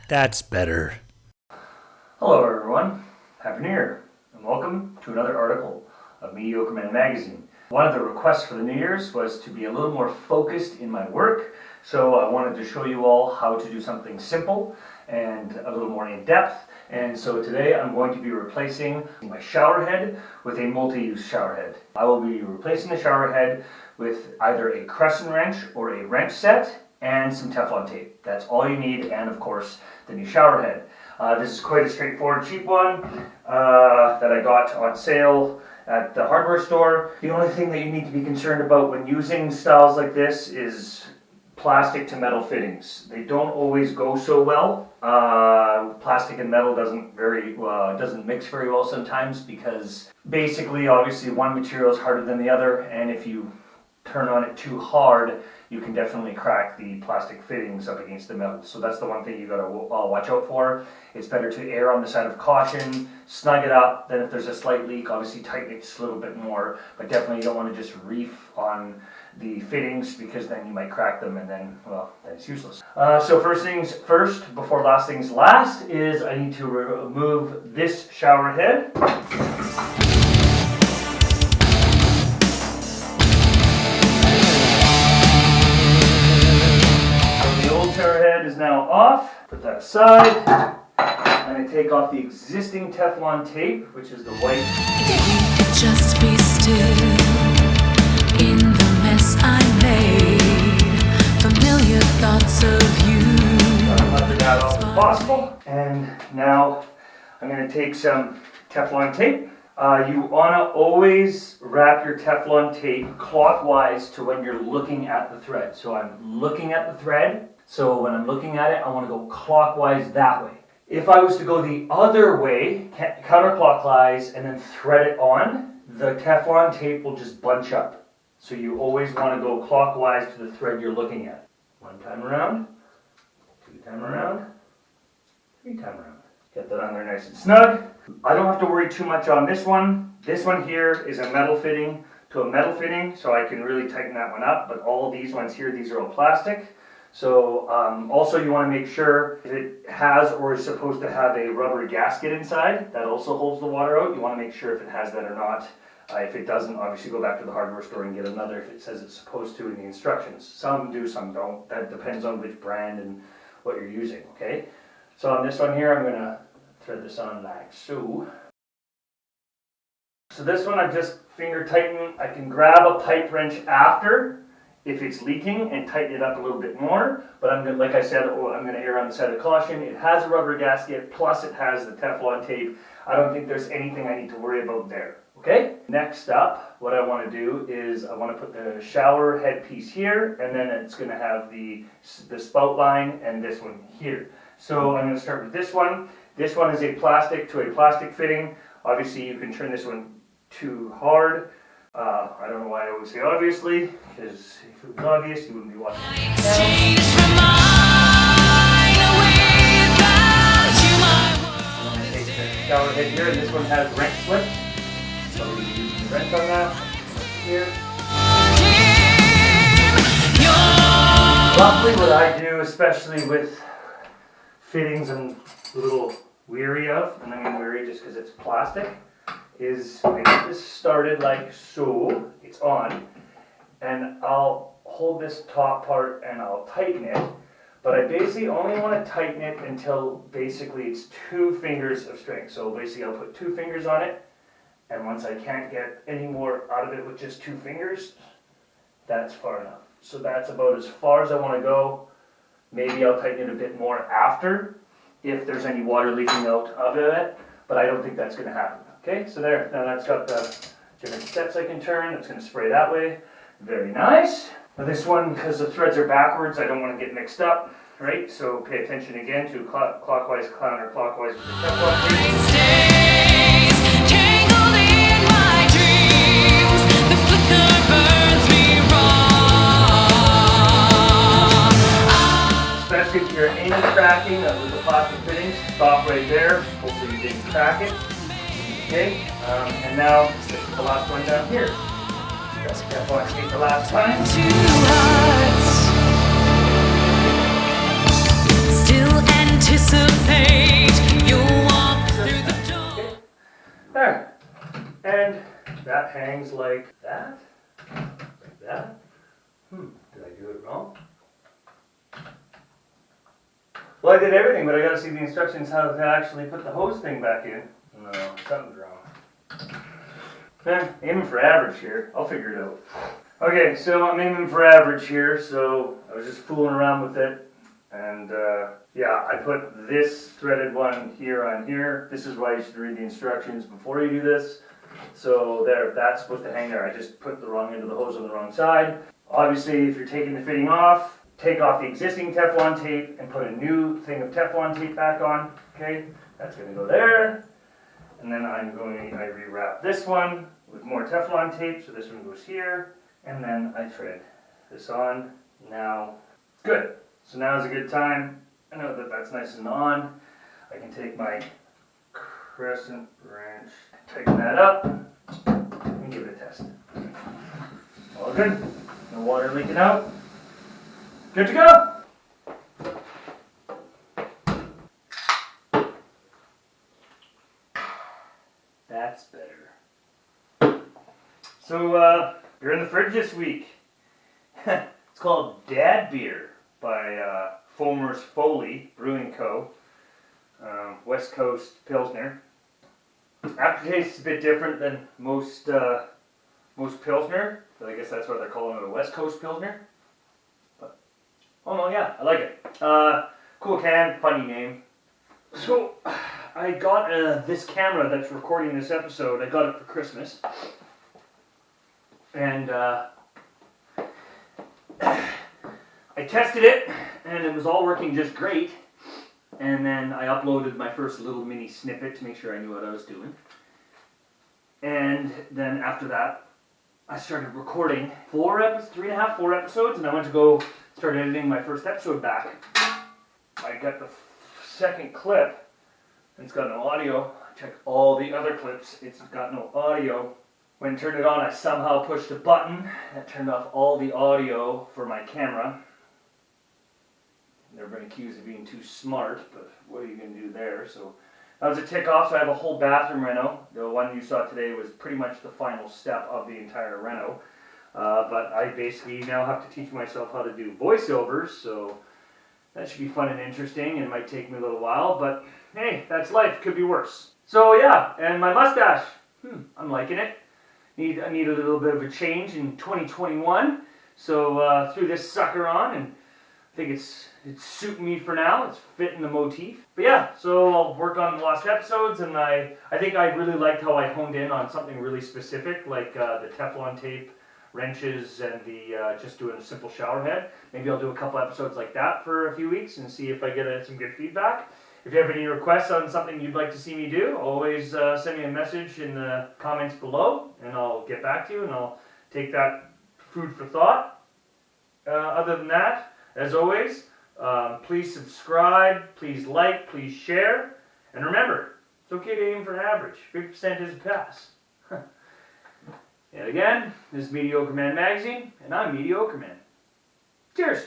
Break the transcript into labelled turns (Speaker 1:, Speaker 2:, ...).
Speaker 1: That's better.
Speaker 2: Hello everyone, Happy New Year, and welcome to another article of Mediocre magazine. One of the requests for the New Year's was to be a little more focused in my work, so I wanted to show you all how to do something simple and a little more in depth. And so today I'm going to be replacing my shower head with a multi-use shower head. I will be replacing the shower head with either a crescent wrench or a wrench set and some Teflon tape. That's all you need, and of course the new shower head. This is quite a straightforward, cheap one that I got on sale at the hardware store. The only thing that you need to be concerned about when using styles like this is plastic to metal fittings. They don't always go so well. Plastic and metal doesn't mix very well sometimes because basically, obviously, one material is harder than the other, and if you turn on it too hard, you can definitely crack the plastic fittings up against the metal. So that's the one thing you gotta watch out for. It's better to err on the side of caution, snug it up, then if there's a slight leak, obviously tighten it just a little bit more, but definitely you don't want to just reef on the fittings because then you might crack them and then it's useless. So first things first, before last things last, is I need to remove this shower head. Is now off. Put that aside. I'm going to take off the existing Teflon tape, which is the white.
Speaker 3: Just be still in the mess I made. Familiar thoughts of you.
Speaker 2: Under that off as possible. And now I'm going to take some Teflon tape. You want to always wrap your Teflon tape clockwise to when you're looking at the thread. So I'm looking at the thread. So when I'm looking at it, I want to go clockwise that way. If I was to go the other way, counterclockwise, and then thread it on, the Teflon tape will just bunch up. So you always want to go clockwise to the thread you're looking at. One time around, two time around, three time around. Get that on there nice and snug. I don't have to worry too much on this one. This one here is a metal fitting to a metal fitting, so I can really tighten that one up, but all these ones here, these are all plastic. So also you want to make sure if it has or is supposed to have a rubber gasket inside, that also holds the water out. You want to make sure if it has that or not. If it doesn't, obviously go back to the hardware store and get another if it says it's supposed to in the instructions. Some do, some don't. That depends on which brand and what you're using, okay? So on this one here, I'm going to thread this on like so. So this one I just finger tighten. I can grab a pipe wrench after if it's leaking and tighten it up a little bit more, but I'm going to, like I said, I'm going to err on the side of caution. It has a rubber gasket, plus it has the Teflon tape. I don't think there's anything I need to worry about there, okay? Next up, what I want to do is I want to put the shower head piece here, and then it's going to have the spout line and this one here. So I'm going to start with this one. This one is a plastic to a plastic fitting. Obviously you can turn this one too hard. I don't know why I always say obviously, because if it was obvious, you wouldn't be watching the channel. I'm going to take the shower head here, and this one has wrench slips. So we can use the wrench on that here. Roughly what I do, especially with fittings I'm a little weary of, and I mean weary just because it's plastic, is I get this started like so, it's on, and I'll hold this top part and I'll tighten it, but I basically only want to tighten it until basically it's 2 fingers of strength. So basically I'll put 2 fingers on it, and once I can't get any more out of it with just 2 fingers, that's far enough. So that's about as far as I want to go. Maybe I'll tighten it a bit more after if there's any water leaking out of it, but I don't think that's going to happen. Okay, so there, now that's got the different steps I can turn. It's going to spray that way. Very nice. Now this one, because the threads are backwards, I don't want to get mixed up, right? So pay attention again to clockwise, counterclockwise with the Teflon tape. Especially if you're any cracking with the plastic fittings, stop right there. Hopefully you didn't crack it. Okay, and now this is the last one down here. Got the Teflon tape the last time.
Speaker 3: Still anticipate.
Speaker 2: hangs like that. Like that. Did I do it wrong? Well, I did everything, but I gotta see the instructions how to actually put the hose thing back in. No, something's wrong. Aiming for average here. I'll figure it out. Okay, so I'm aiming for average here, so I was just fooling around with it. And yeah, I put this threaded one here on here. This is why you should read the instructions before you do this. So there, that's supposed to hang there. I just put the wrong end of the hose on the wrong side. Obviously, if you're taking the fitting off, take off the existing Teflon tape and put a new thing of Teflon tape back on. Okay, that's gonna go there. And then I rewrap this one with more Teflon tape, so this one goes here. And then I thread this on. Now, good. So now is a good time. I know that that's nice and on. I can take my crescent wrench, tighten that up, and give it a test. All good. No water leaking out. Good to go. That's better. So, you're in the fridge this week. It's called Dad Beer by Foamer's Folly Brewing Co. West Coast Pilsner. Aftertaste is a bit different than most Pilsner, but I guess that's why they're calling it a West Coast Pilsner. But, oh no, yeah, I like it. Cool can, funny name. So, I got this camera that's recording this episode. I got it for Christmas. And I tested it, and it was all working just great. And then I uploaded my first little mini snippet to make sure I knew what I was doing. And then after that, I started recording 3.5, 4 episodes, and I went to go start editing my first episode back. I got the second clip, and it's got no audio. I checked all the other clips, it's got no audio. When I turned it on, I somehow pushed a button that turned off all the audio for my camera. Never been accused of being too smart, but what are you going to do there? So that was a tick off, so I have a whole bathroom reno. The one you saw today was pretty much the final step of the entire reno. But I basically now have to teach myself how to do voiceovers, so that should be fun and interesting, and it might take me a little while, but hey, that's life, could be worse. So yeah, and my mustache, I'm liking it. I need a little bit of a change in 2021, so threw this sucker on, and I think it's suiting me for now. It's fitting the motif. But yeah, so I'll work on the last episodes, and I think I really liked how I honed in on something really specific, like the Teflon tape, wrenches, and the just doing a simple shower head. Maybe I'll do a couple episodes like that for a few weeks and see if I get some good feedback. If you have any requests on something you'd like to see me do, always send me a message in the comments below, and I'll get back to you, and I'll take that food for thought. Other than that, as always, please subscribe, please like, please share, and remember, it's okay to aim for average. 50% is a pass. And again, this is Mediocre Man Magazine, and I'm Mediocre Man. Cheers!